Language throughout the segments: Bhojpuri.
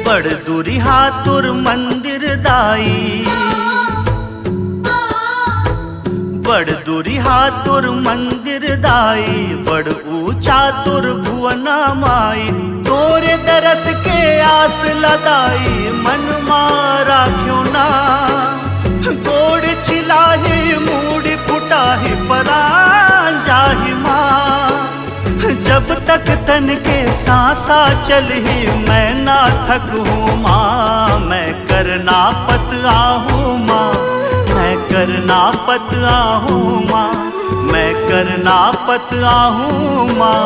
बड़ दुरिहा तुर मंदिर दाई, बड़ दुरिहा तुर मंदिर दाई, बड़ ऊंचा तुर भुवना माई। तोरे दरस के आस लदाई, मन मारा क्यों ना। गोड़ चिलाही मूड़ी फुटाही, परान जाही माँ। जब तक तन के सांसा चलही, मैं ना थकूं माँ। मैं करना पत आहूँ माँ, मैं करना पत आहूँ माँ, मैं करना पत आहूँ माँ।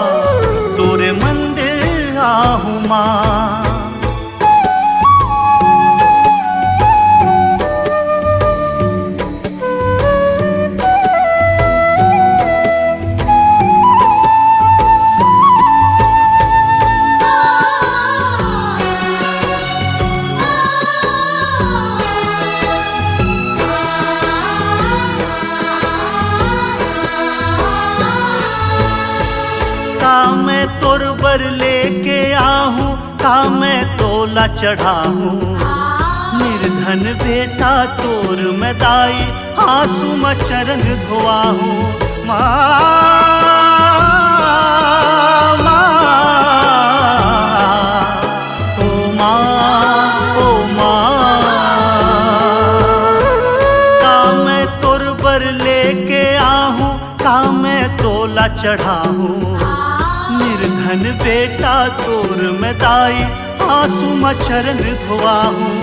तोरे मंदिर आहूँ माँ। का मैं तोर बर लेके आहूँ, का मैं तोला चढ़ाहूँ। निर्धन बेटा तोर मैं दाई, आंसू में चरण धोआहूँ। माँ माँ ओ माँ ओ माँ। का मैं तोर बर लेके आहूँ, का मैं तोला चढ़ाहूँ। निर्धन बेटा तोर मैं दाई, आंसू में चरण धोआहूँ।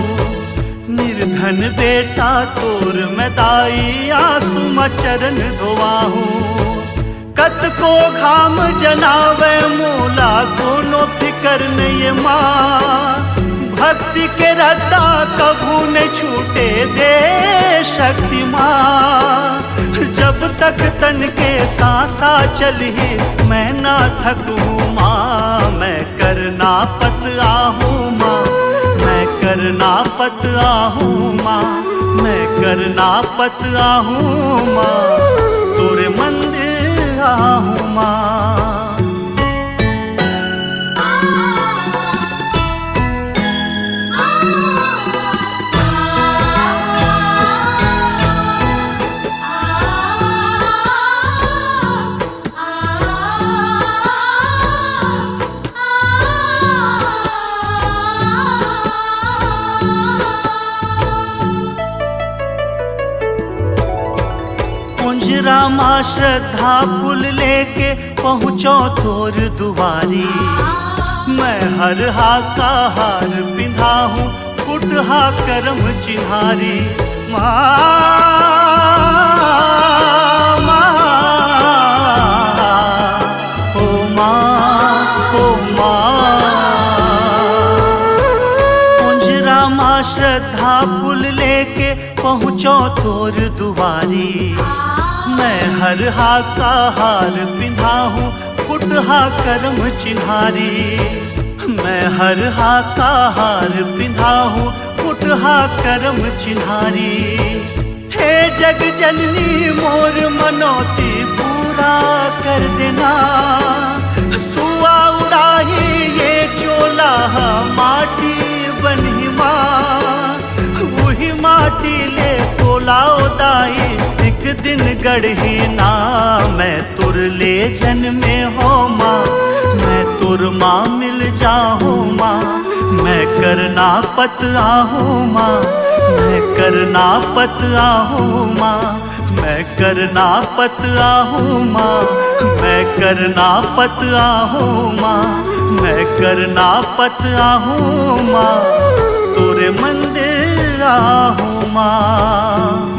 निर्धन बेटा तोर मैं दाई, आंसू में चरण धोआहूँ। कत को घाम जनावे मोला, कोनो फिकर नहीं माँ। भक्ति के रद्दा कभू न छूटे दे शक्ति माँ। जब तक तन के सांसा चलही, मैं ना थकूं माँ। मैं करना पत आहूँ माँ, मैं करना पत आहूँ माँ, मैं करना पत आहूँ माँ। तोरे मंदिर आहूँ माँ। रामा श्रद्धा फूल लेके पहुँचो तोर दुआरी। मैं हर हा का हार पिंधाहूँ, कुटहा करम चिन्हारी। माँ माँ ओ माँ ओ माँ। रामा श्रद्धा फूल लेके पहुँचो तोर दुआरी। मैं हर हा का हार पिंधाहूँ, कुटहा करम चिन्हारी। मैं हर हा का हार पिंधाहूँ, कुटहा करम चिन्हारी। हे जग जननी मोर मनोती पूरा कर देना। सुआ उड़ाही ये चोला माटी बनी माँ। वही माटी ले तोला दाई, एक दिन गढ़ी ना। मैं तुर ले जन्मे हो माँ, मैं तुर माँ मिल जाहूँ माँ। मैं करना पत आहूँ माँ, मैं करना पत आहूँ माँ, मैं करना पत आहूँ माँ। मैं करना पत आहूँ माँ, मैं करना पत आहूँ माँ। तोरे मंदिर आहूँ माँ।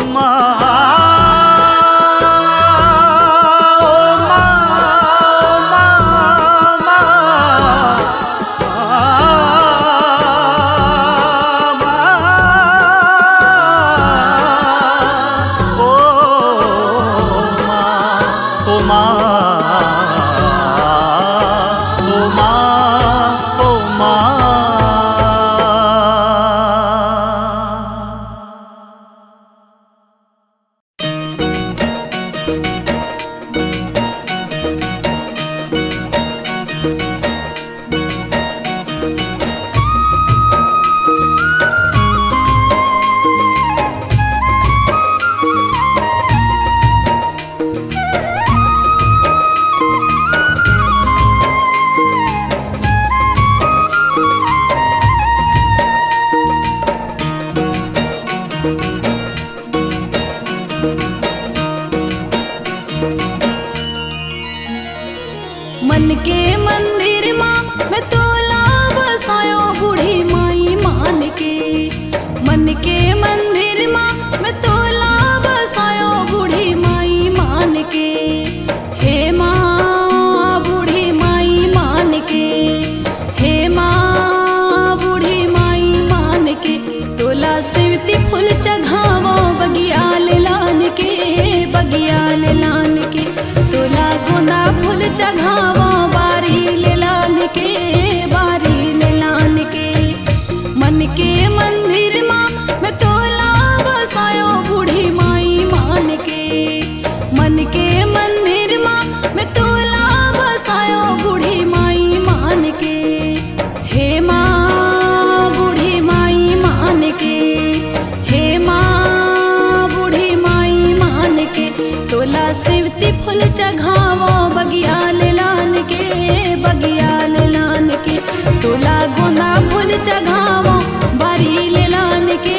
चघावो बारी ले लान के,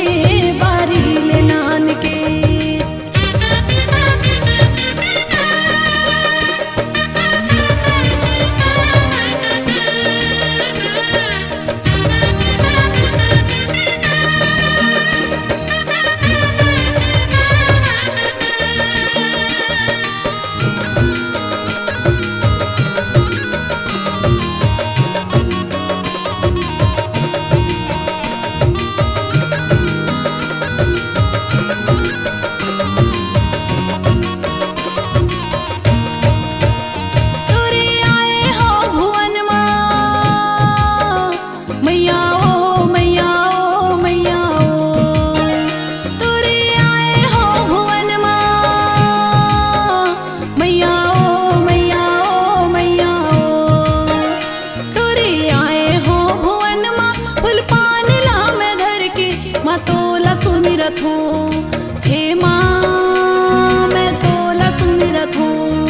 बारी ले लान के। हे माँ मैं तोला सुमिरत हूँ,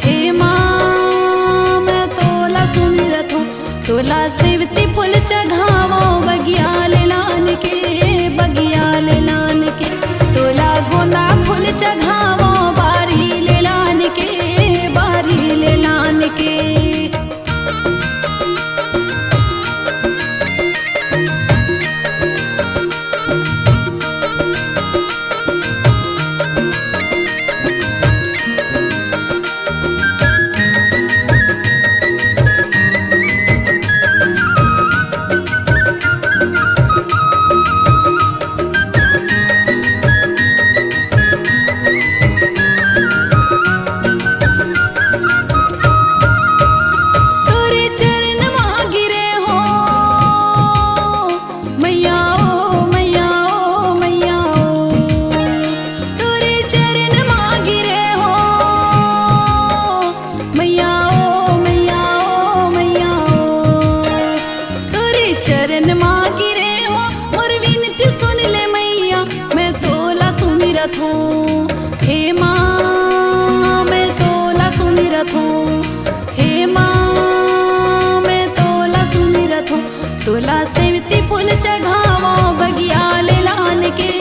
हे माँ मैं तोला सुमिरत हूँ। तोला सेवती फूल चघावो बगिया ले लान के, बगिया ले लान के। तोला गोंदा फूल चघावो बारी ले लान के, बारी ले लान के। हे माँ मैं तोला सुमिरत हूँ, हे माँ मैं तोला सुमिरत हूँ। तोला सेवती फूल चघावो बगिया ले लान के,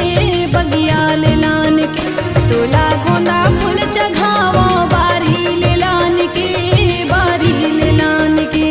बगिया ले लान के। तोला गोंदा फूल चघावो बारी ले लान के, बारी ले लान के।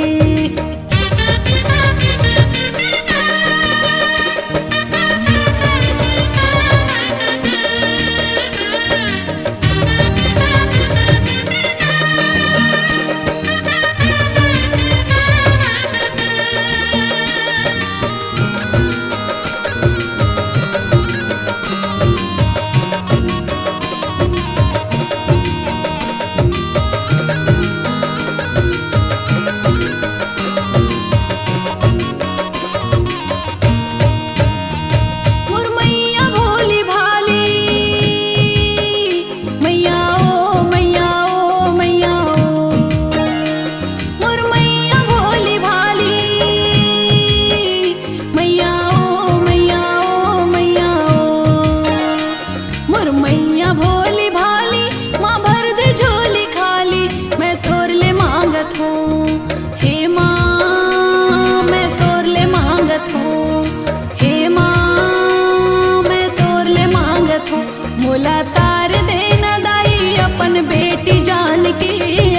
मोला तार देना दाई अपन बेटी जान के,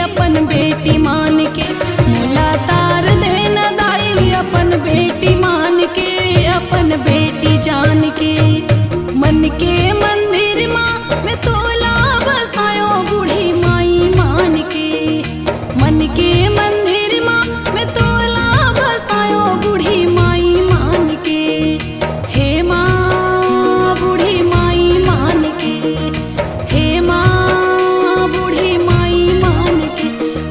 अपन बेटी मान के। मोला तार देना दाई अपन बेटी मान के, अपन बेटी जान के। मन के मंदिर माँ मैं तोला बसायो बूढ़ी माई मान के। मन के मंदिर माँ मैं तोला बसायो बूढ़ी माई मान के। हे माँ बूढ़ी माई मान के, हे माँ बूढ़ी माई मान के।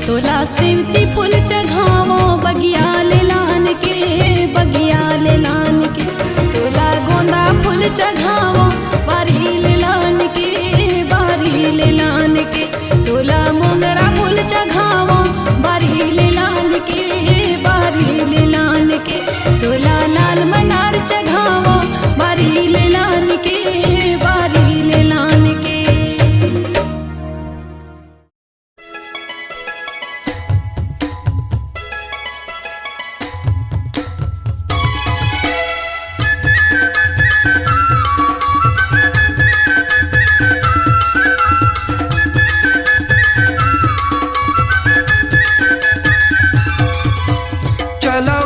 तोला सेवती फूल चघावो बगिया ले लान के, बगिया ले लान के। तोला गोंदा फूल चघावो बारी ले लान के, बारी ले लान के। तोला मोगरा फूल चघावो बारी ले लान के, बारी ले लान के। तोला लाल मनार चघावो बारी ले लान के, बारी ले लान के।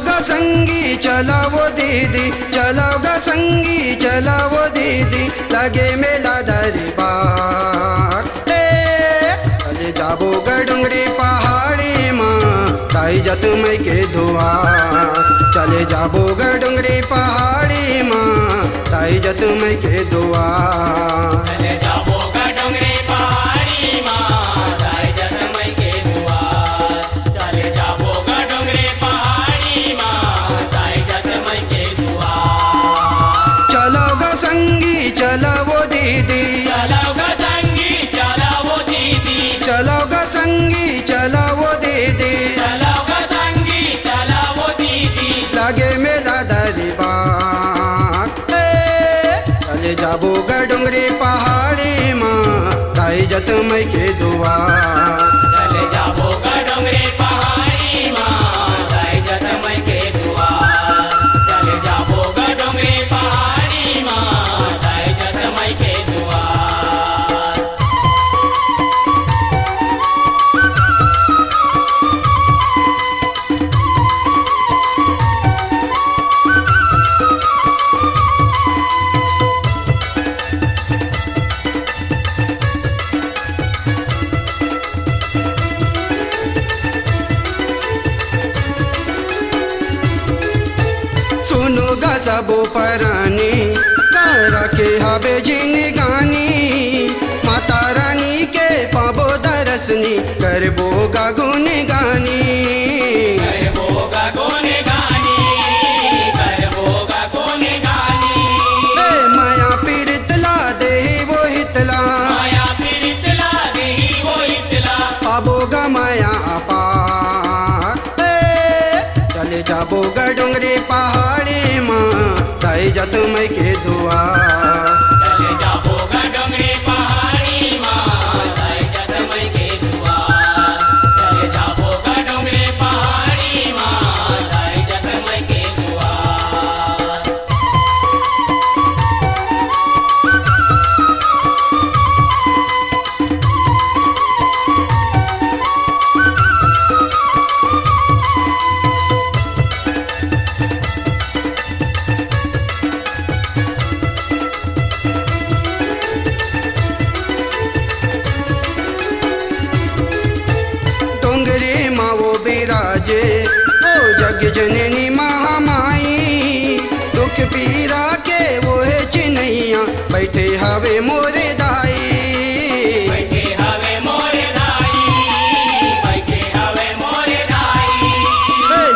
गा संगी चला वो दीदी, चलो गा संगी चला वो दीदी, लगे मेला दरबार। चले जाबो गा डुंगरी पहाड़ी माँ, ताई जत मई के दुआर। चले जाबो गा डुंगरी पहाड़ी माँ, ताई जत मई के दुआर। चले जाबो गा डोंगरी पहाड़ी माँ, ताई जत मई के दुआर। चले जाबो गा डोंगरी पहाड़ी माँ, ताई जत मई के दुआर। चलो गा संगी चला वो दीदी, चलो गा संगी चला वो दीदी, चलो गा संगी चला वो दीदी, चलो गा संगी चला वो दीदी, लगे मेला दरबार। चले जाबो गा डुंगरी पहाड़ी माँ, ताई जत मई के दुआर। चले जाबो गा डोंगरी पहाड़ी माँ, ताई जत मई के दुआर। चले जाबो गा डोंगरी पहाड़ी माँ, ताई जत मई के दुआर। सुनो गा सबो परानी, कर के हबे जिन गानी, माता रानी के पाबो दरसनी, करबो गा गुन गानी। करबो गा गुन गानी, करबो गा गुन गानी। माया पीरतला दे वो हितला, माया पीरितला देही वो इतला। पाबो गा माया अपार। चले जाबो गा डुंगरी पहाड़ी माँ, ताई जत मई के दुआर। चले जाबो गा डोंगरी पहाड़ी माँ, ताई जत मई के दुआर। चले जाबो गा डोंगरी पहाड़ी माँ, ताई जत मई के दुआर। डोंगरी माँ वो बिराजे, ओ जग जननी महामाई, दुख पीरा के वो है चिन्हैया, बैठे हवे मोरे दाई। बैठे हवे मोरे दाई, बैठे हवे मोरे दाई।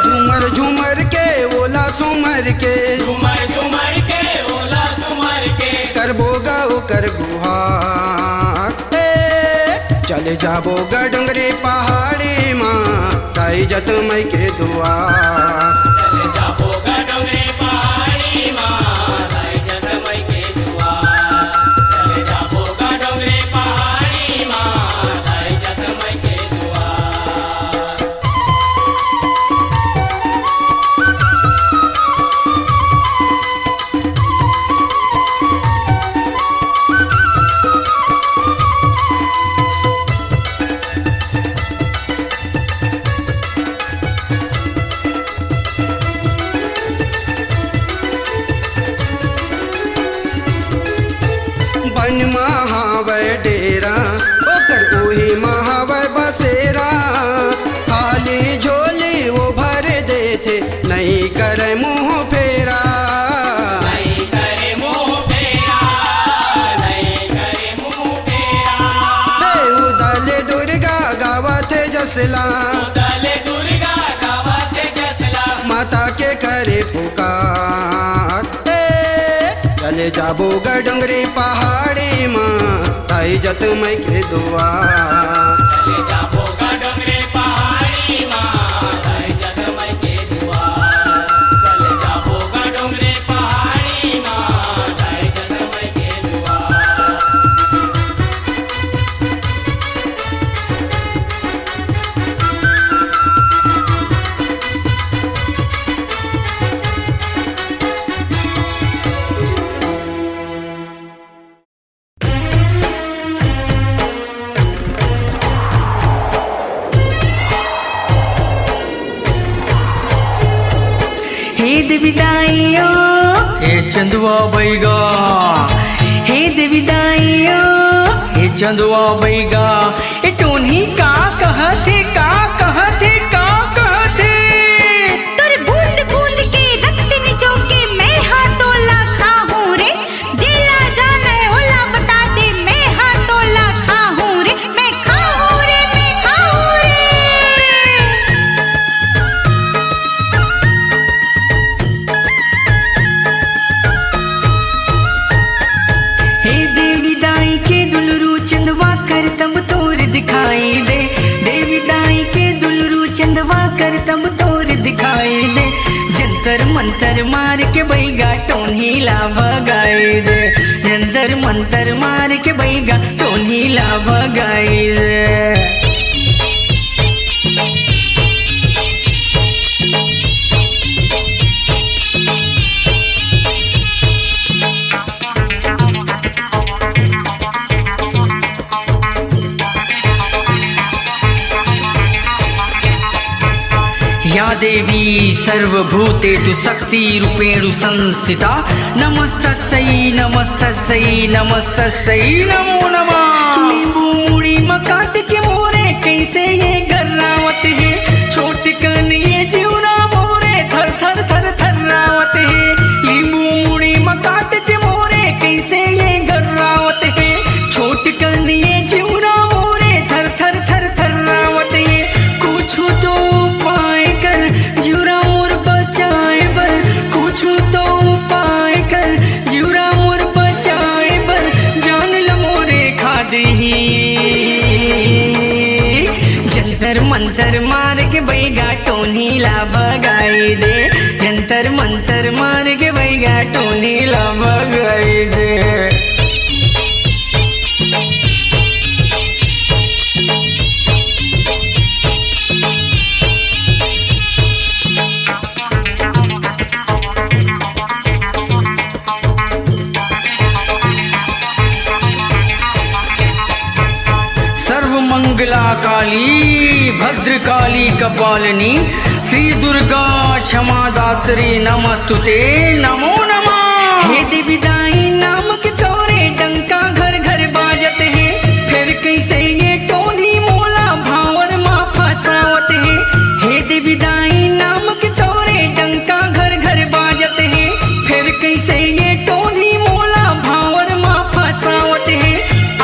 झूमर झूमर के ओला सुमर के, झूमर झूमर के ओला सुमर के, करबो गा कर गुहार। चले जाबो गा डुंगरी पहाड़ी माँ, ताई जत मई के दुआर। चले जाबो गा डोंगरी पहाड़ी माँ, ताई जत मई के दुआर। चले जाबो गा डोंगरी पहाड़ी माँ, ताई जत मई के दुआर। बन महावर डेरा, ओकर ओही महावर बसेरा, खाली झोली वो भर देथे, नहीं करे मुँह फेरा। नहीं करे मुँह फेरा, नहीं करे मुँह फेरा। उदल दुर्गा गावत जसला, उदल दुर्गा गावत जसला, माता के करे पुकार। चले जाबो गा डुंगरी पहाड़ी माँ, ताई जत मई के दुआर। चले जाबो गा डोंगरी पहाड़ी माँ, ताई जत मई के दुआर। चले जाबो गा डोंगरी पहाड़ी माँ, ताई जत मई के दुआर। हे देवी दाइयो हे चंदुआ बैगा, हे देवी दाइयो हे चंदुआ बैगा। ए टोनी का कहथे का कहथे का कहथे। तुर बूंद बूंद के रक्त निचो के मैं हाथोला खाहूं रे, जेला जाना है ओला बता दे मैं हाथोला खाहूं रे, मैं खाहूं रे, मैं खाहूं रे। हे देवी दाई के दुलरू चंदवा कर तब तोर दिखाई दे, देवी दाई के दुलरू चंदवा कर तब तोर दिखाई दे। जंतर मंतर मार के बैगा टोनी ला भगाई दे, जंतर मंतर मार के बैगा टोनी ला भगाई दे। या देवी सर्वभूतेषु शक्तिरूपेण संस्थिता, नमस्तस्यै नमस्तस्यै नमस्तस्यै नमो नमः। नींबू मुड़ी मकात के मोरे कैसे ये गर्रावत है, छोट कन ये जीवना मोरे थर थर थर थर रावत है। नींबू मुड़ी मकात के मोरे कैसे ये गर्रावत है, छोट कन ये जीवना मोरे थर थर थर थर रावत है। कुछ तो उपाय कर जीवरा मोर बचाए बर, कुछ तो उपाय कर जीवरा मोर बचाए बर, जान ल मोरे खा दही। जंतर मंतर मार के बैगा टोनी ला भगाई दे, जंतर मंतर मार के बैगा टोनी ला भगाई दे। सर्वमंगला काली भद्रकाली कपालिनी, श्री दुर्गा क्षमा दात्री नमस्तुते नमो नमः। हे देवी दाई नाम के तोरे डंका घर घर बाजत है, फिर कैसे ये टोनी मोला भावर माँ फसावत है। हे देवी दाई नाम के तोरे डंका घर घर बाजत है, फिर कैसे ये टोनी मोला भावर माँ फसावत है।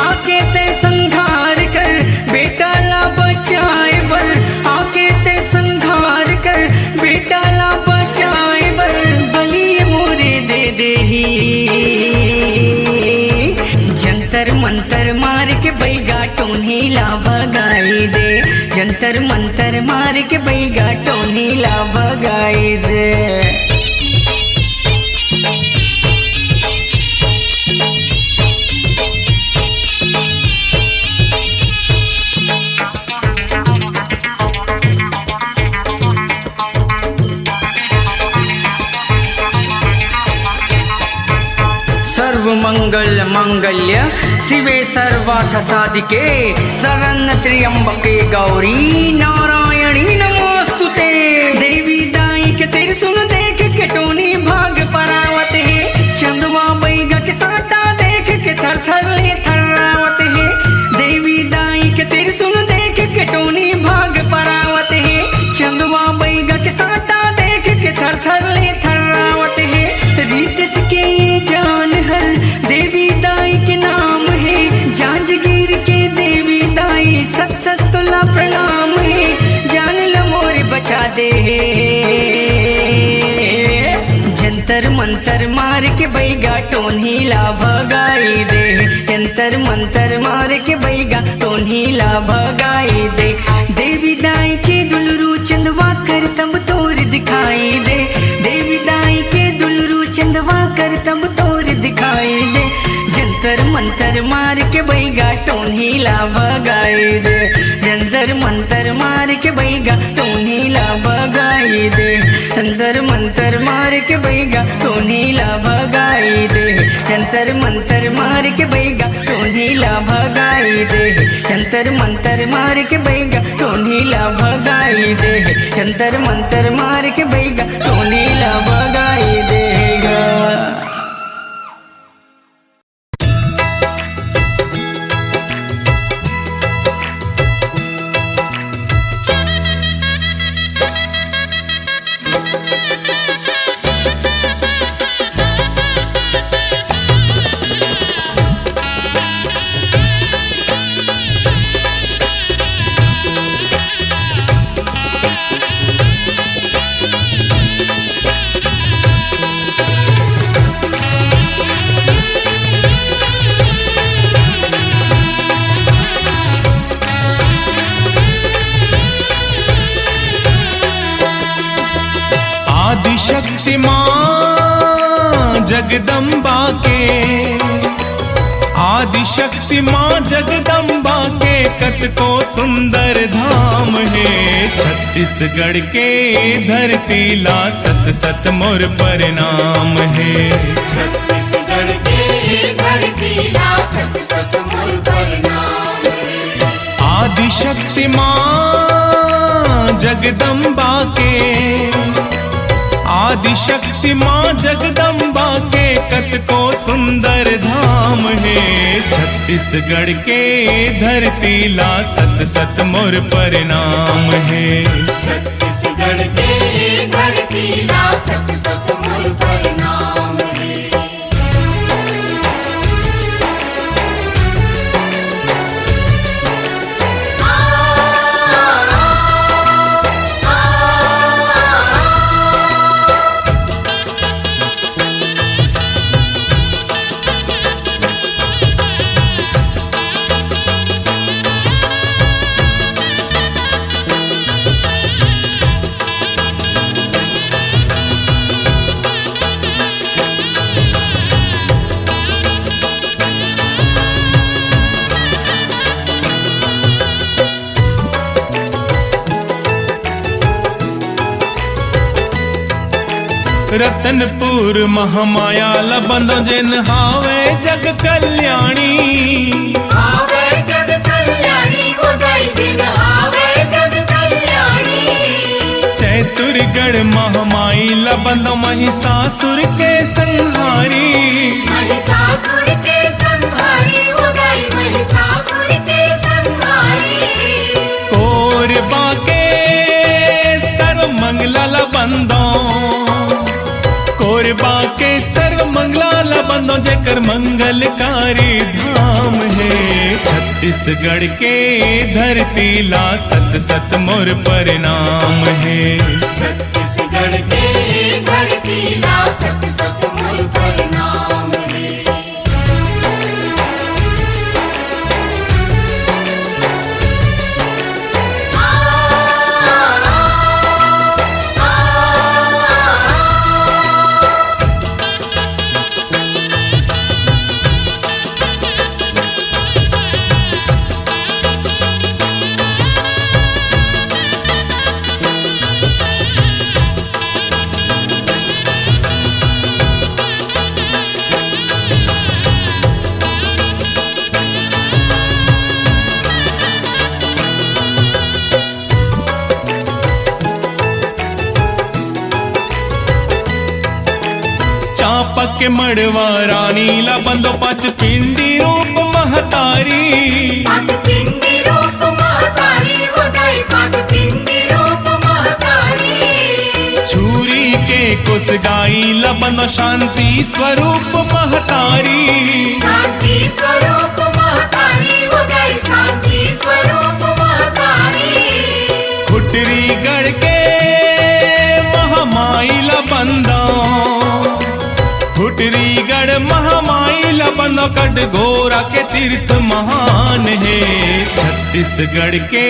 आके ते संघार कर बेटा ला बचाए बर, आके ते संघार कर बेटा ला बचाए बर, बलि मोरे दे देही। जंतर मंतर मार के बैगा टोनी ला भगाई दे, जंतर मंतर मार के बैगा टोनी ला भगाई दे। सर्वमंगल मंगल्य शिवे सर्वार्थ साधिके, शरण त्र्यंबके गौरी नारायणी नमोस्तुते। देवी दाई के तेरे सुन देख के टोनी भाग परावत है, चंदवा बैगा के साटा देख के थर थर ले थर्रावत है। देवी दाई के तेरे सुन देख के टोनी भाग परावत है, चंदवा बैगा के साटा देख के थर थर ले थर्रावत है। रीतिस के ये जान हर देवी दाई के नाम है, जांजगीर के देवी दाई सत सत तुला प्रणाम है, जान ल मोर बचा दे। जंतर मंतर मार के बैगा टोनी ला भगाई दे, जंतर मंतर मार के बैगा टोनी ला भगाई दे। देवी दाई के दुलरू चंदवा कर तब तोर दिखाई दे, देवी दाई के दुलरू चंदवा कर तब तोर दिखाई दे। जंतर मंतर मार के बैगा टोनी ला भगाई दे, जंतर मंतर मार के बैगा टोनी ला भगाई दे, जंतर मंतर मार के बैगा टोनी ला भगाई दे, जंतर मंतर मार के बैगा टोनी ला भगाई दे, जंतर मंतर मार के बैगा टोनी ला भगाई दे, जंतर मंतर मार के बैगा टोनी ला जगदम्बा के, आदि शक्ति माँ जगदम्बा के कतको सुंदर धाम है। छत्तीसगढ़ के धरती ला सत सत मोर प्रणाम है। छत्तीसगढ़ के धरती ला सत सत मोर प्रणाम है। आदि शक्ति माँ जगदम्बा के, आदि शक्ति माँ जगदम्बा के कतको सुंदर धाम है। छत्तीसगढ़ के धरती ला सत सत मोर प्रणाम है। छत्तीसगढ़ के धरती ला सत सत मोर प्रणाम है। रतनपुर महामाया लबंदो जिन हावे जग कल्याणी। आवे जग कल्याणी उदय दिन आवे जग कल्याणी। चैतुरगढ़ महामाई लबंदो महिषासुर के संहारी। महिषासुर के संहारी उदय महिषासुर के संहारी। कोरबा के सर्व मंगला लबंदो, कोरबा के सर्व मंगला लबंदो जेकर मंगलकारी धाम है। छत्तीसगढ़ के धरती ला सत सत मोर प्रणाम है। छत्तीसगढ़ के धरती ला सत सत मोर प्रणाम है। चांपक के मड़वा रानी लबंदो पांच पिंडी रूप महतारी। पांच पिंडी रूप महतारी उदय पांच पिंडी रूप महतारी। छुरी के कुस गाई लबंदो शांति स्वरूप महतारी। शांति स्वरूप महतारी उदय शांति स्वरूप महतारी। खुटरी गढ़ के महामाई लबंदो, खुटरीगढ़ महामाई लबंदो कट घोरा के तीर्थ महान है। छत्तीसगढ़ के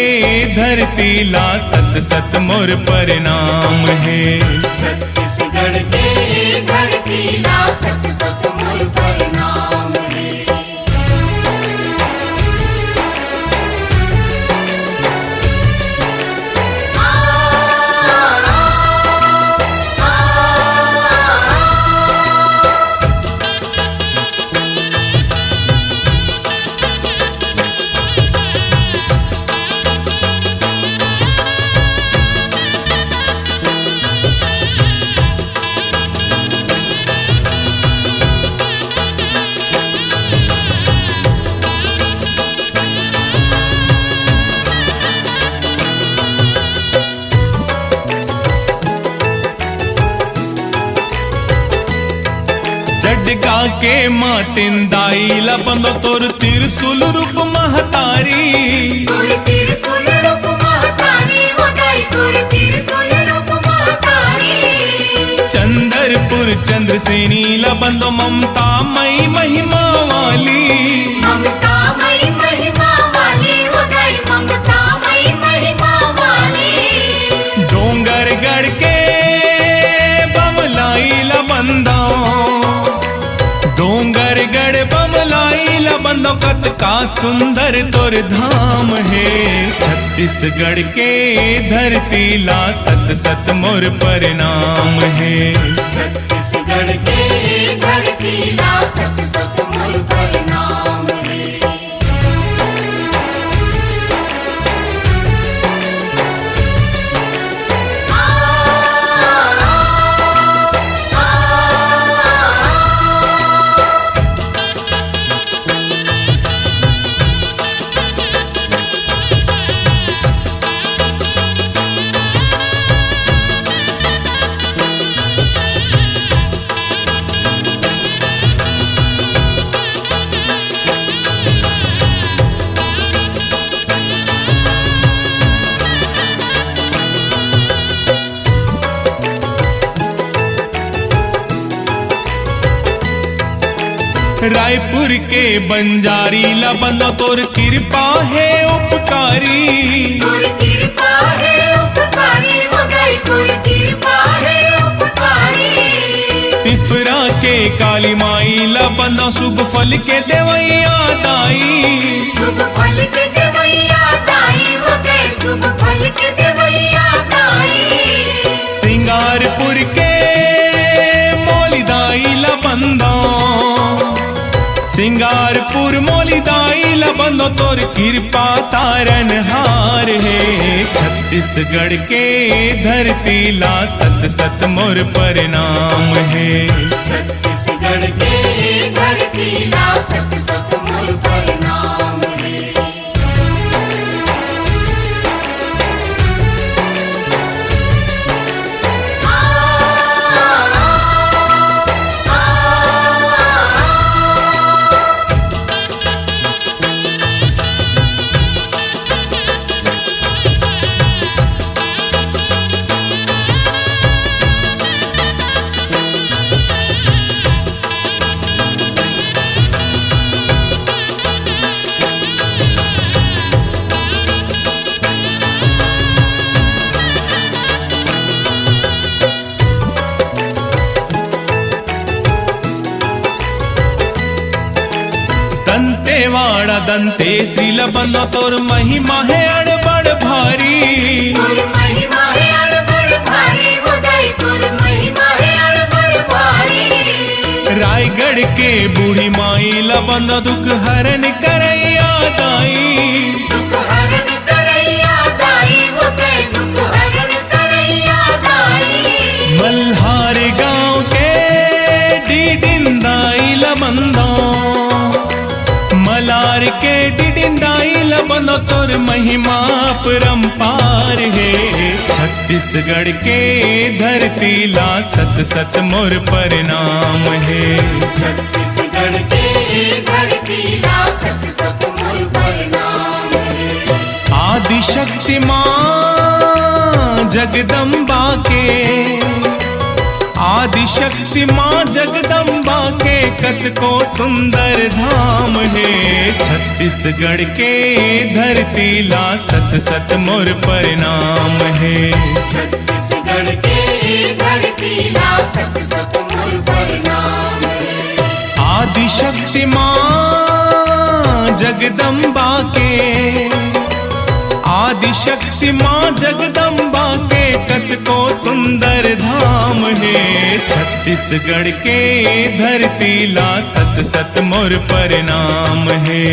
धरती ला सत सत मोर प्रणाम है। छत्तीसगढ़ के धरती ला सत सत मोर प्रणाम है। जडगा के मातिंदाई लबंदो तोर त्रिशूल रूप महतारी। तुर त्रिशूल रूप महतारी उदय तुर त्रिशूल रूप महतारी। चंदरपुर चंद्रसेनी लबंदो ममता मई महिमा वाली। ममता मई महिमा वाली उदय ममता मई महिमा वाली। डोंगरगढ़ के बमलाई लबंदो, कत का सुंदर तोर धाम है। छत्तीसगढ़ के धरती ला सत सत मोर प्रणाम है। छत्तीसगढ़ के धरती ला सत सत मोर प्रणाम है। रायपुर के बंजारी ला बंदो तोर कृपा है उपकारी। तोर कृपा है उपकारी हो गई, तोर कृपा है उपकारी। तिफरा के काली माई ला बंदो शुभ फल के देवैया दाई। शुभ फल के देवैया दाई हो गए, शुभ फल के देवैया दाई। सिंगारपुर के मोली दाई ला बंदो, सिंगारपुर मोली दाई ला बंदो तोर कृपा तारन हार है। छत्तीसगढ़ के धरती ला सत सत मोर प्रणाम है। छत्तीसगढ़ के धरती ला सत सत मोर प्रणाम है। दंतेवाड़ा दंते श्री ला बंदो तोर महिमा है अड़बड़ भारी। तोर महिमा है अड़बड़ भारी हो गई, तोर महिमा है अड़बड़ भारी। रायगढ़ के बूढ़ी माई ला बंदो दुख हरण करैया दाई। दुख हरण करैया दाई हो गए, दुख हरण करैया दाई। मल्हार गांव के डिडिंदाई ला बंदो, मलार के डिडिंदाई ला बंदो तोर महिमा परम्पार है। छत्तीसगढ़ के धरती ला सत सत मोर प्रणाम है। छत्तीसगढ़ के धरती ला सत सत मोर प्रणाम है। आदि शक्ति मां जगदम्बा के, आदि शक्ति मां जगदम्बा के कत को सुंदर धाम है। छत्तीसगढ़ के धरती ला सत सत मोर प्रणाम है। छत्तीसगढ़ के धरती ला सत सत मोर प्रणाम है। आदि शक्ति मां जगदम्बा के, आदि शक्ति मां जगदम्बा के कत को सुंदर धाम है। छत्तीसगढ़ के धरती ला सत सत मोर प्रणाम है।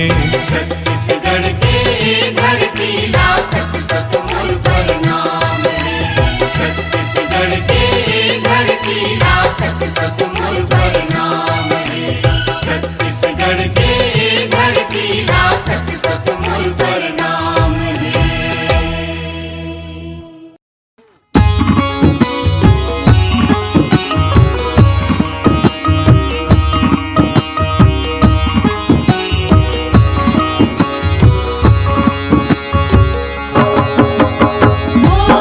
छत्तीसगढ़ के धरती ला सत सत मोर प्रणाम है। छत्तीसगढ़ के धरती ला सत सत मोर प्रणाम है। छत्तीसगढ़ के धरती ला सत सत मोर प्रणाम है। ओ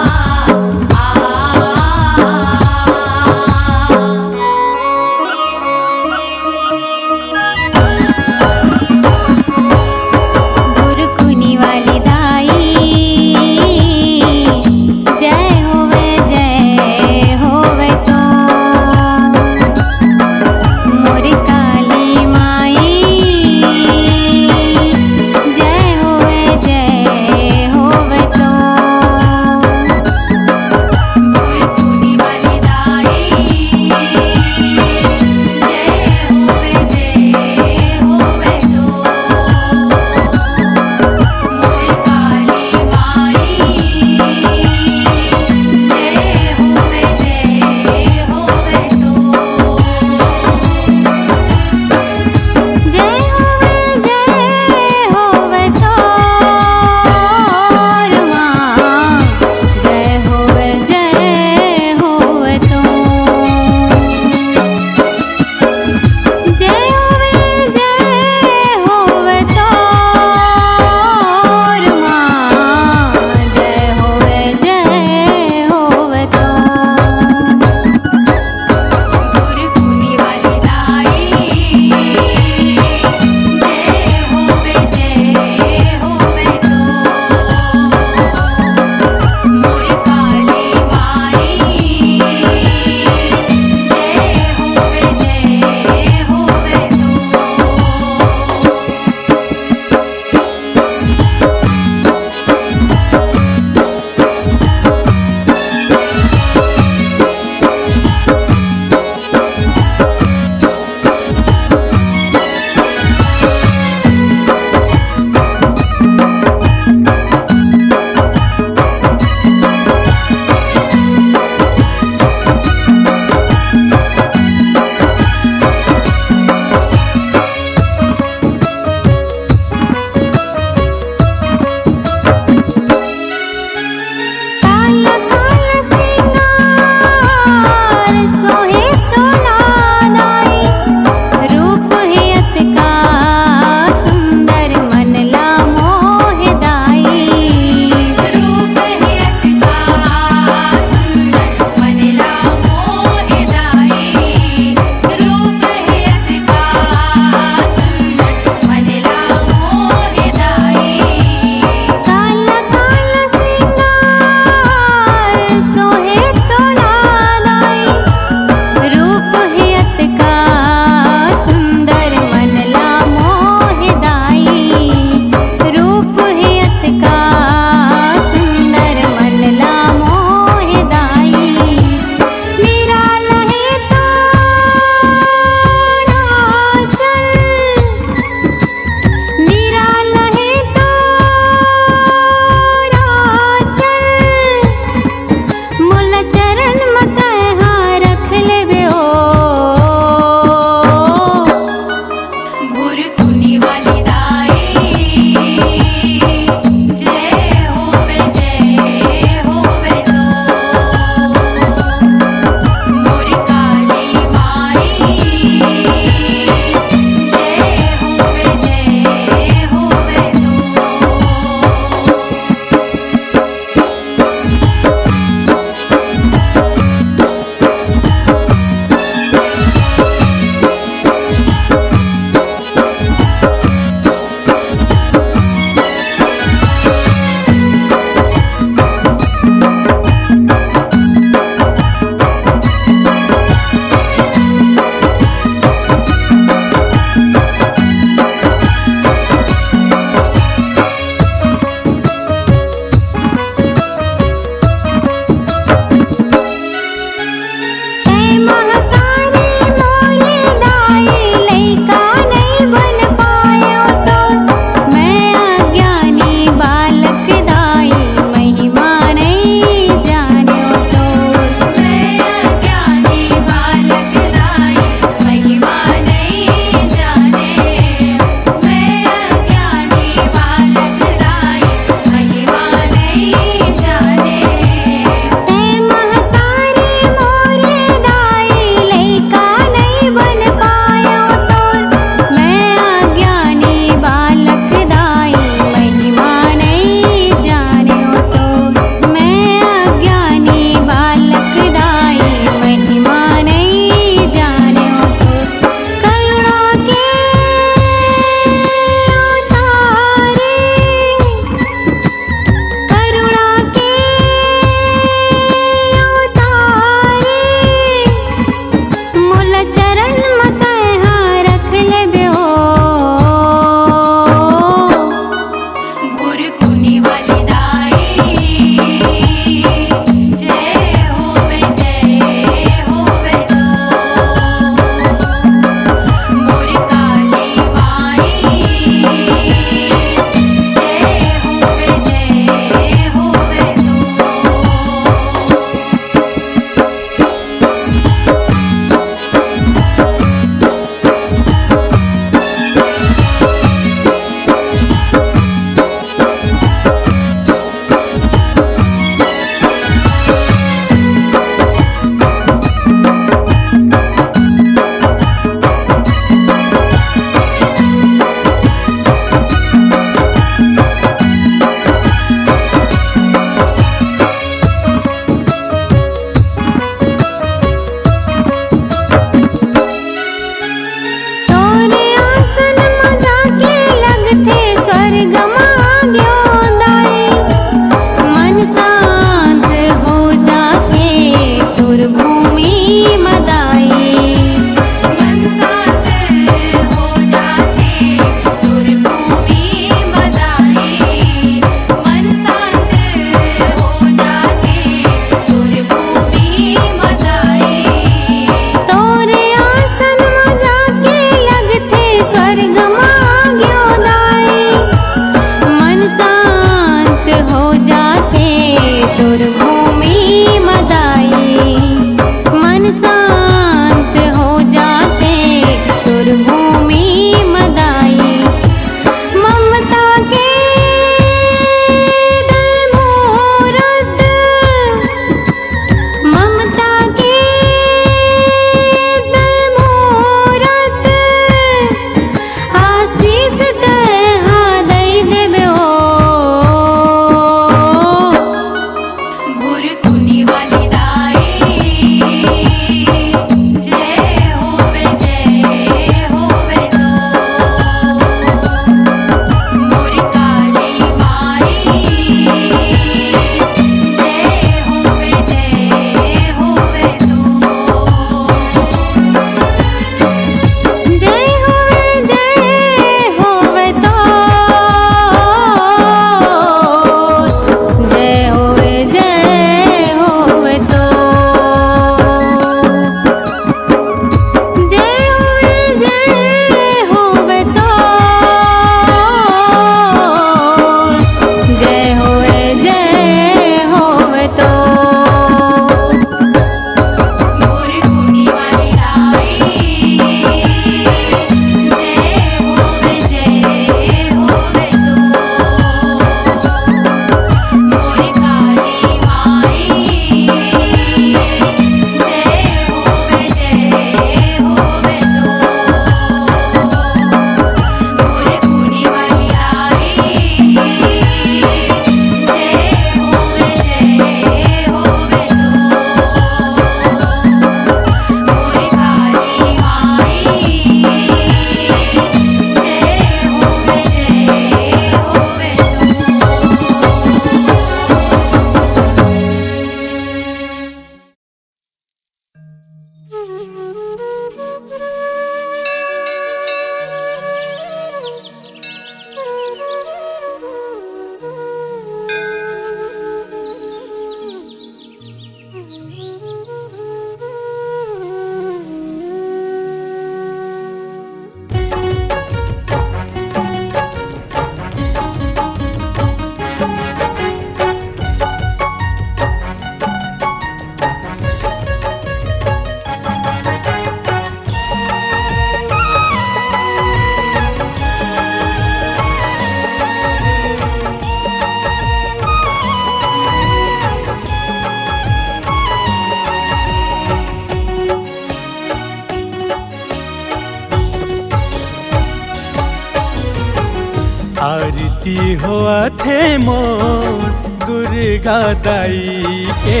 आरती होआ थे मोर दुर्गा दाई के।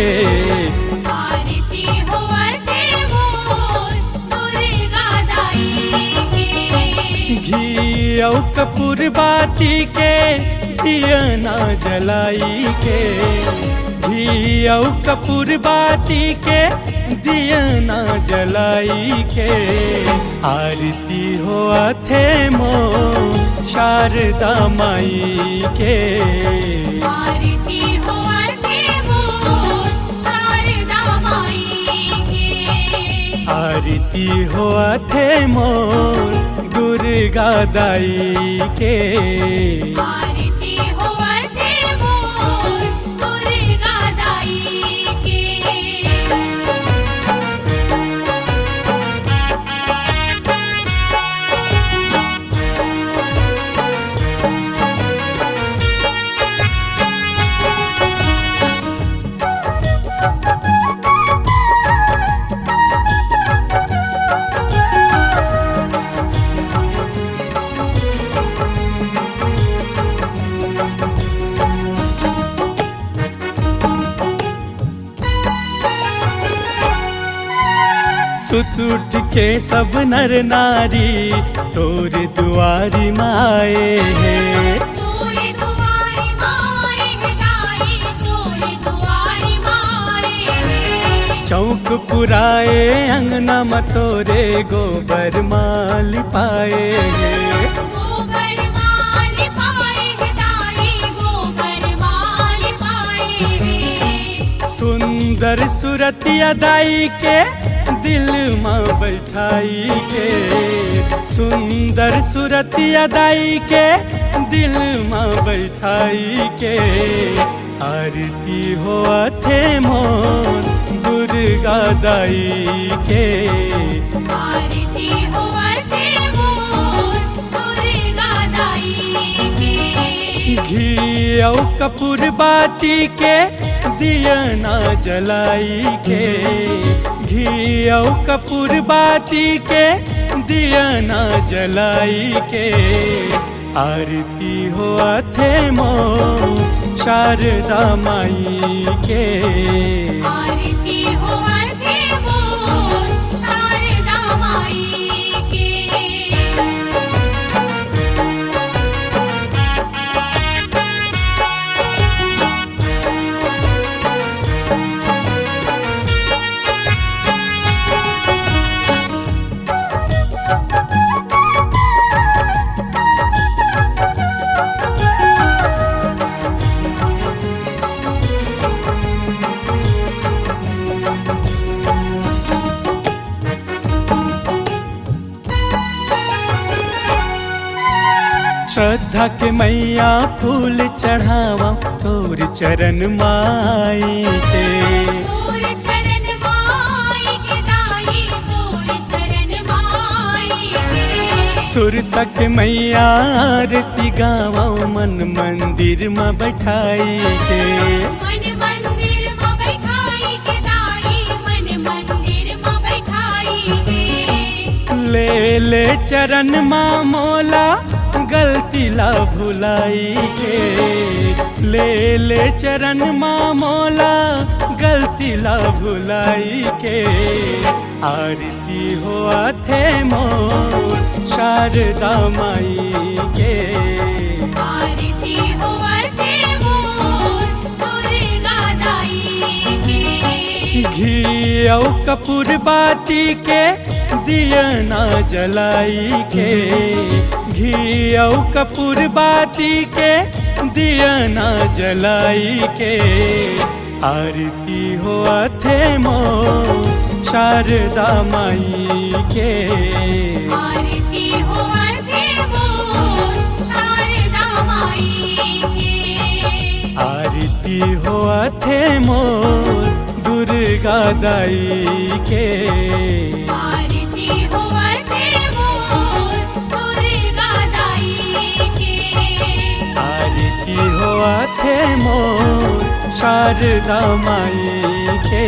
आरती होवते मोर दुर्गा दाई के। घी औ कपूर बाती के दिया ना जलाई के। घी औ कपूर बाती के दिया ना जलाई के। आरती होआ थे मोर शारदा माई के। आरती होवते मोर शारदा माई के। आरती होआ थे मोर दुर्गा दाई के। आरती होवते मोर दुर्गा दाई के। सुत उठ के सब नर नारी तोर दुआरी माए है। तोरे दुआरी माए है दाई, तोरे दुआरी माए है। चौक पुराए अंगना में तोरे गोबर माल पाए है। गोबर माल पाए है दाई, गोबर माल पाए है। सुंदर सुरतिया दाई के दिल में बैठाई के। सुंदर सुरतिया दाई के दिल में बैठाई के। आरती होआ थे मोर दुर्गा दाई के। आरती होवते मोर दुर्गा दाई के। घी औ कपूर बाती के दिया ना जलाई के। घी औ कपूर बाती के दिया ना जलाई के। आरती होआ थे मोर शारदा माई के। आरती होवते मोर शारदा माई के। श्रद्धा के मैया फूल चढ़ावा तोर चरण माई के। तोर चरण माई के दाई, तोर चरण माई के। सुर तक मैया आरती गावा मन मंदिर में बैठाई के। मन मंदिर में बैठाई के दाई, मन मंदिर में बैठाई के। ले ले चरण माँ मोला गलती ला भुलाई के। ले ले चरण माँ मोला गलती ला भुलाई के। आरती होआ थे मोर शारदा माई के। आरती होवते मोर दुर्गा दाई के। घी औ कपूर बाती के दिया ना जलाई के। घी औ कपूर बाती के दिया ना जलाई के। आरती होआ थे मोर शारदा माई के। आरती होवते मोर शारदा माई के। आरती होआ थे मोर दुर्गा दाई के। आरती होवते मोर दुर्गा दाई के। आरती होआ थे मोर शारदा माई के।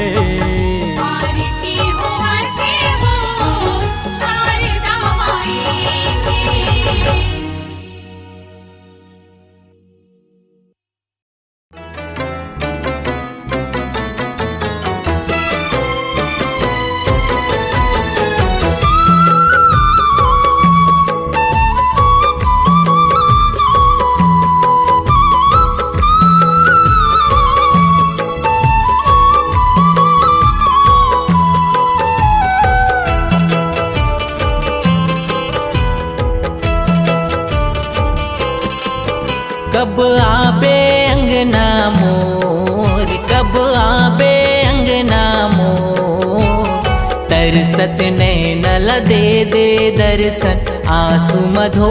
तरसत नैन ला दे दे दर्शन आंसू मधो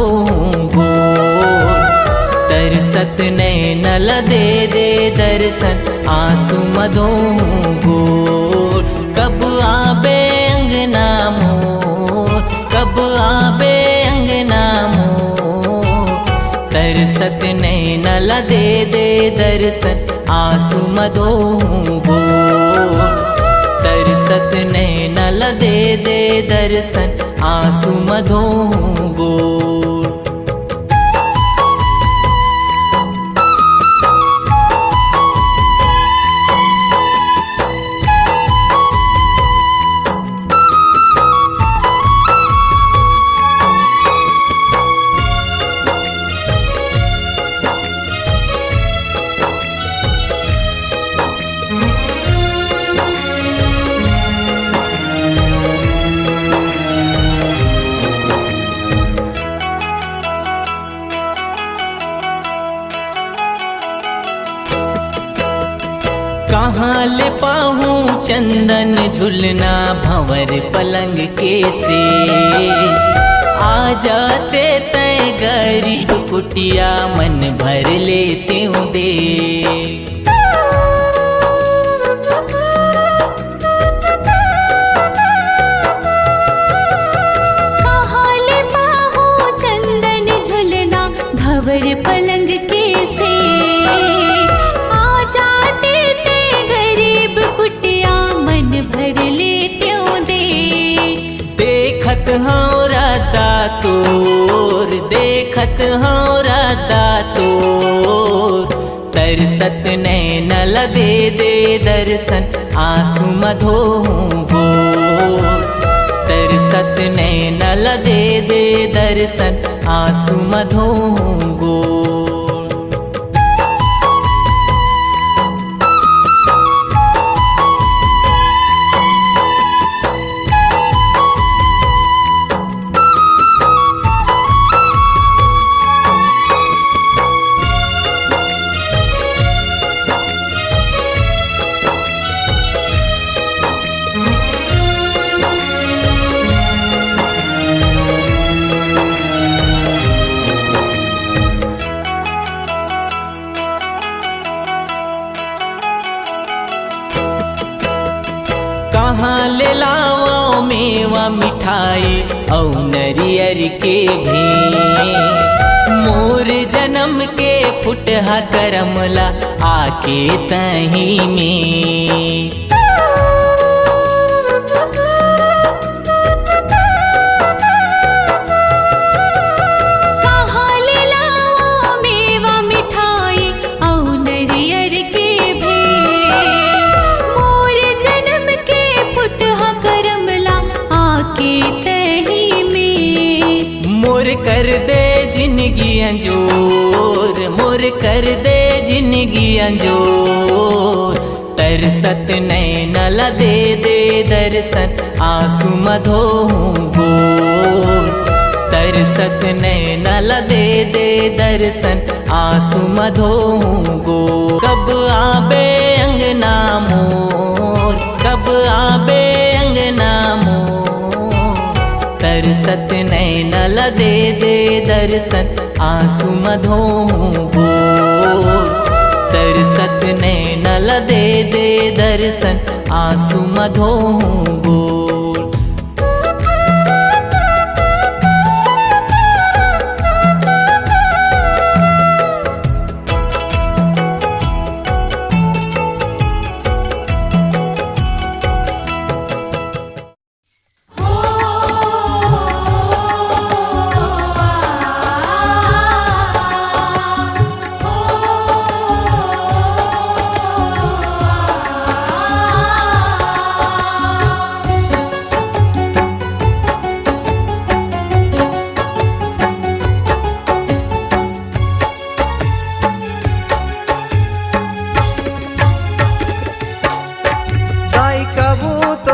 घोर। तरसत नैन ला दे दे दर्शन आंसू मधो घोर। कब आबे अंगना मोर, कब आबे अंगना मोर। तरसत नैन ला दे दे दर्शन आंसू मधो घोर। तरसत नैन ला दे दे दर्शन आंसू मधो घोर। कहाँ ले पाहूँ चंदन झुलना भंवर पलंग के से। आ जाते तय गरीब कुटिया मन भर लेते हूँ दे। कहाँ ले पाहूँ चंदन झुलना भंवर पलंग के से। आ जाते भर लेते दे। देखत हाँ राधा तोर, देखत हाँ राधा तोर। तरसत नैन ला दे दे दर्शन आंसू मधो घोर। तरसत नैन ला दे दे दर्शन आंसू मधो घोर। कहाँ ले लाओ मेवा मिठाई औ नरियर के भी। मोर जन्म के फुटहा करमला आके तही में। कहाँ ले लाओ मेवा मिठाई औ नरियर के भी। मोर जन्म के फुटहा करमला आके तही में। मोर कर दे जिंदगी अंजोर, मोर कर दे जिंदगी अंजोर। तरसत नैन ला दे दे दर्शन आंसू मधो घोर। तरसत नैन ला दे दे दर्शन आंसू मधो घोर। कब आबे अंगना मोर, कब आबे अंगना मोर। तरसत नैन ला दे दे दर्शन आंसू मधो घोर। तरसत नैन ला दे दे दर्शन आंसू मधो घोर।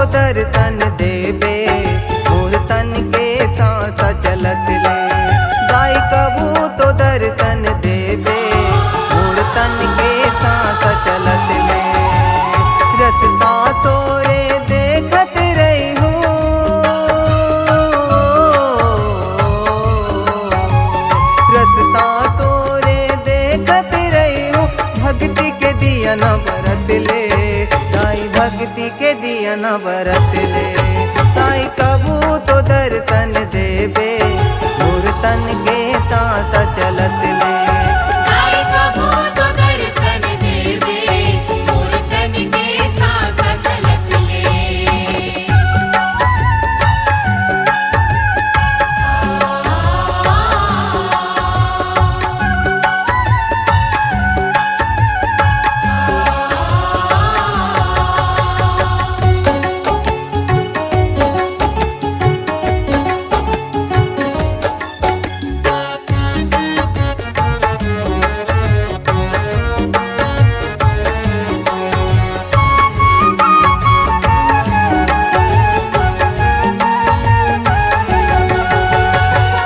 दर्शन देबे मोर तन के सांस चलत ले। गाय कबू तो दर्शन देबे मोर तन के सांस चलत ले। रस्ता तोरे देखत रही हूँ भक्ति के दिया न बरत ले, ताई भक्ति के दिया न बरत ले। ताई कबू तो दर्शन देबे, मोर तन के साथ चलत ले। ताई कबू तो दर्शन देवे, मोर तन के सांस चलत ले।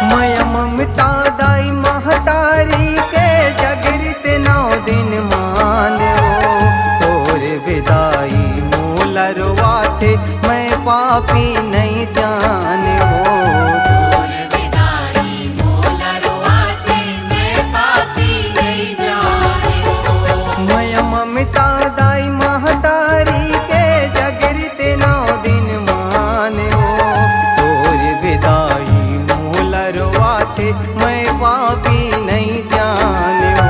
माया ममता दाई महतारी के जगरित 9 दिन मानो, तोर विदाई मूलरवा थे मैं पापी नहीं जाने हो। तोर विदाई मोलरवा थे मैं पापी नहीं जाने हो। माया ममता दाई महतारी के जगरित 9 दिन मानो, तोर विदाई मूलरवा थे मैं पापी नहीं जाने हो।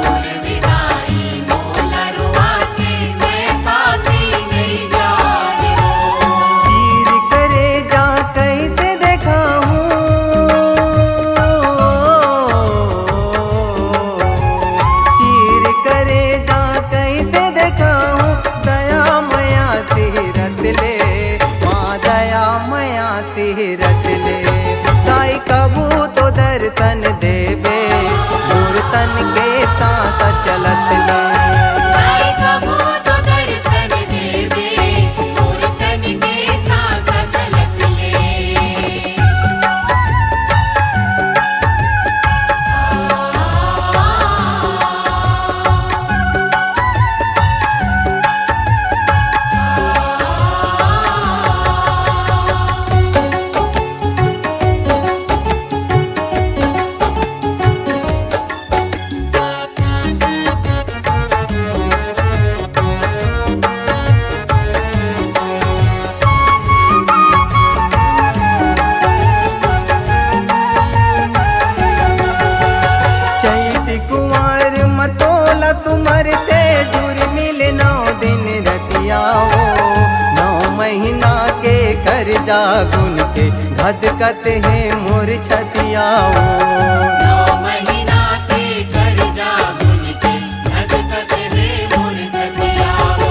तोर विदाई मोलरवा थे मैं पापी नहीं जाने हो। चीर करे जा कैसे देखा हूँ, चीर करे जा कैसे देखा हूँ। दया मया तीरथ ले, माँ दया मया तीरथ ले। ताई कबू तो दर्शन देबे, मोर तन के साथ चलत ले। ताई कबू तो दर्शन देवे, मोर तन के सांस चलत ले। चैत कुंवर मतोला तुमर ते जुर मिल 9 दिन रतिया हो। 9 महीना के कर जा गुन के धधकत है मोर छतिया हो। 9 महीना के कर जा गुन के धधकत है मोर छतिया हो।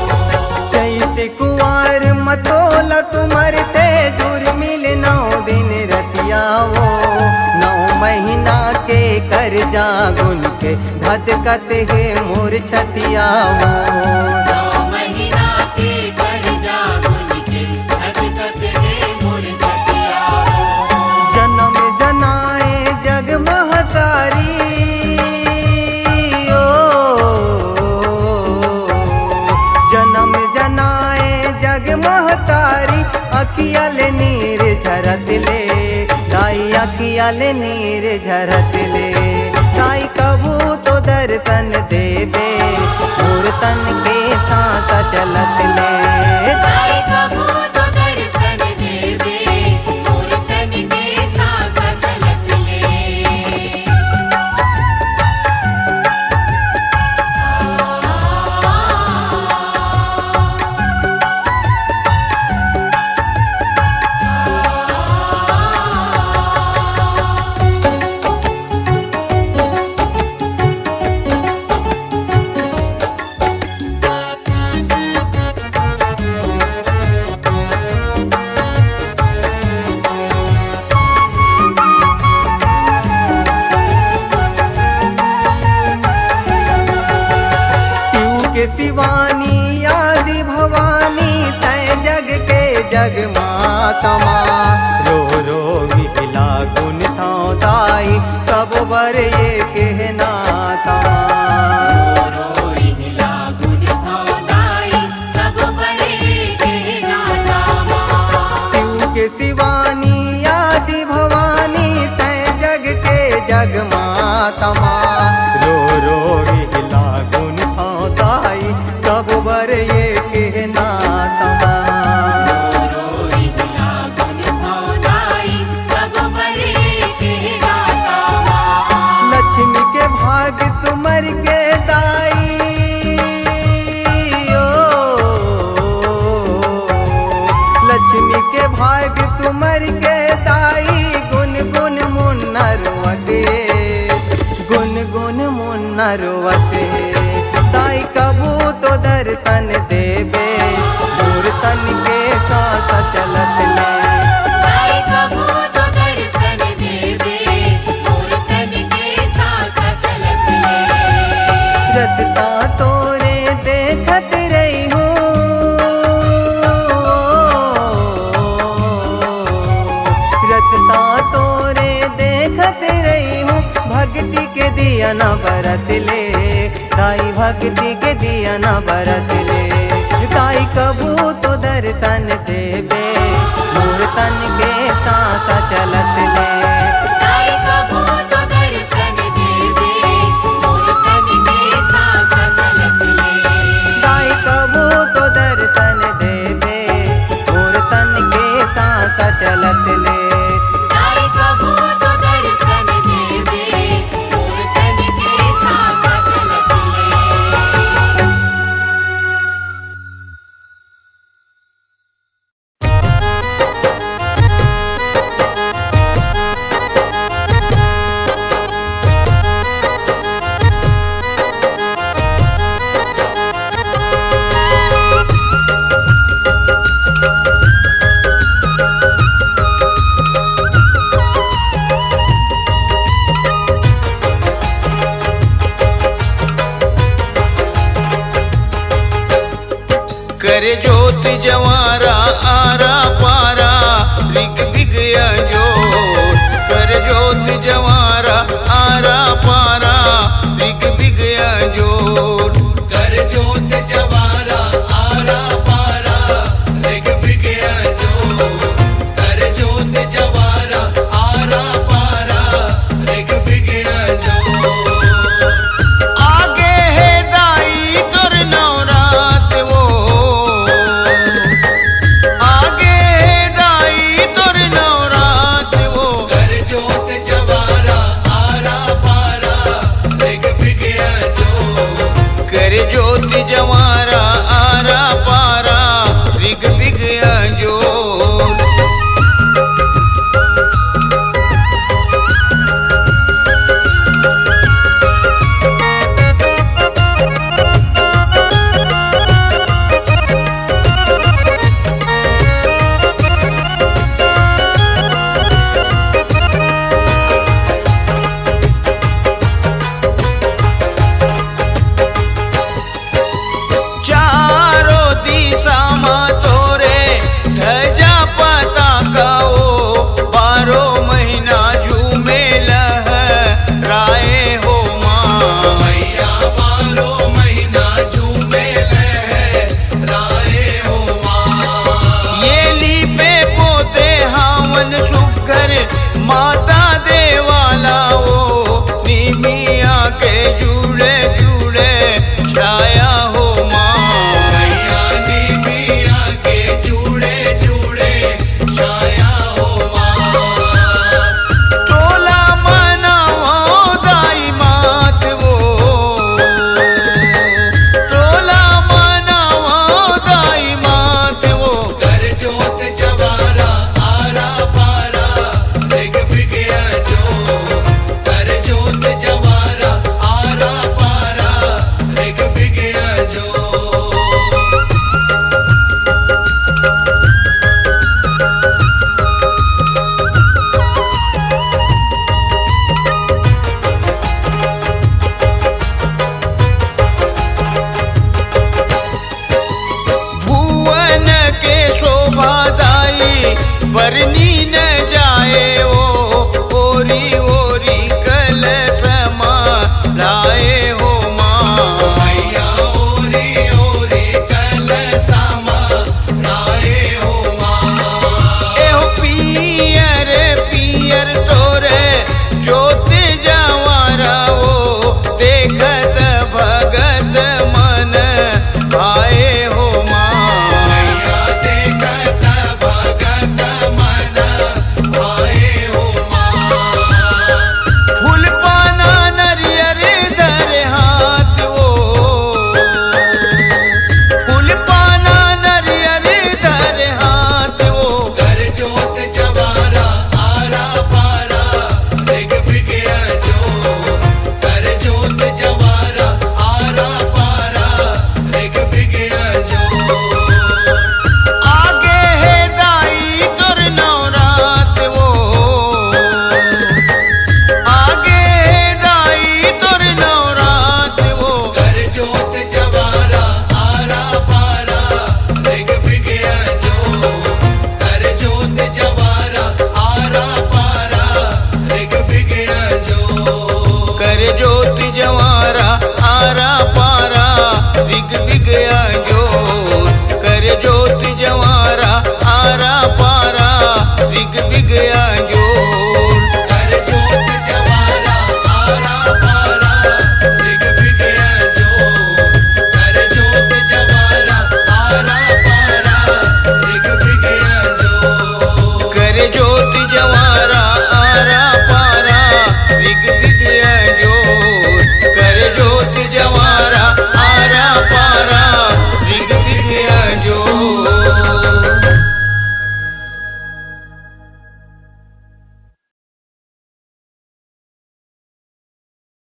चैत कुंवर मतोला तुमर ते जुर मिल 9 दिन रतिया हो। 9 महीना के कर जा गुन के धधकत है मोर छतिया हो। 9 महीना के कर जा गुन के धधकत है मोर छतिया हो। जन्म जनाए जग महतारी, ओ जन्म जनाए जग महतारी। अखियाल नीर झरत ले, ताई अखियाल नीर झरत ले। ताई कबू तो दर्शन देबे, मोर तन के साथ चलत ले। ताई कबू तो दर्शन देवे, मोर तन के सांस चलत ले। के दीवानी आदि भवानी तय जग के जग माता रो रो मिथिला गुण था दाई तब बर ये कहना था। शिव के दीवानी आदि भवानी तय जग के जग माता रो रो मिथिला गुण रोवत दाई कबू तो दर्शन देवे मोर तन के साथ चलत ले दाई कबू तो दर्शन देवे मोर तन के साथ चलत ले रतता तोरे देखत रही हूँ रतता तोरे देखत रही हूँ भक्ति के दिया न बरत ले दाई भक्ति के दिया न बरत ले दाई कबू तो दर्शन देवे मोर तन के साथ चलत ले दाई कबू तो दर्शन देवे मोर तन के साथ चलत ले दाई कबू तो दर्शन देवे मोर तन के साथ चलत ले दाई कबू तो दर्शन देवे मोर तन के साथ चलत ले कर ज्योति जवारा आरा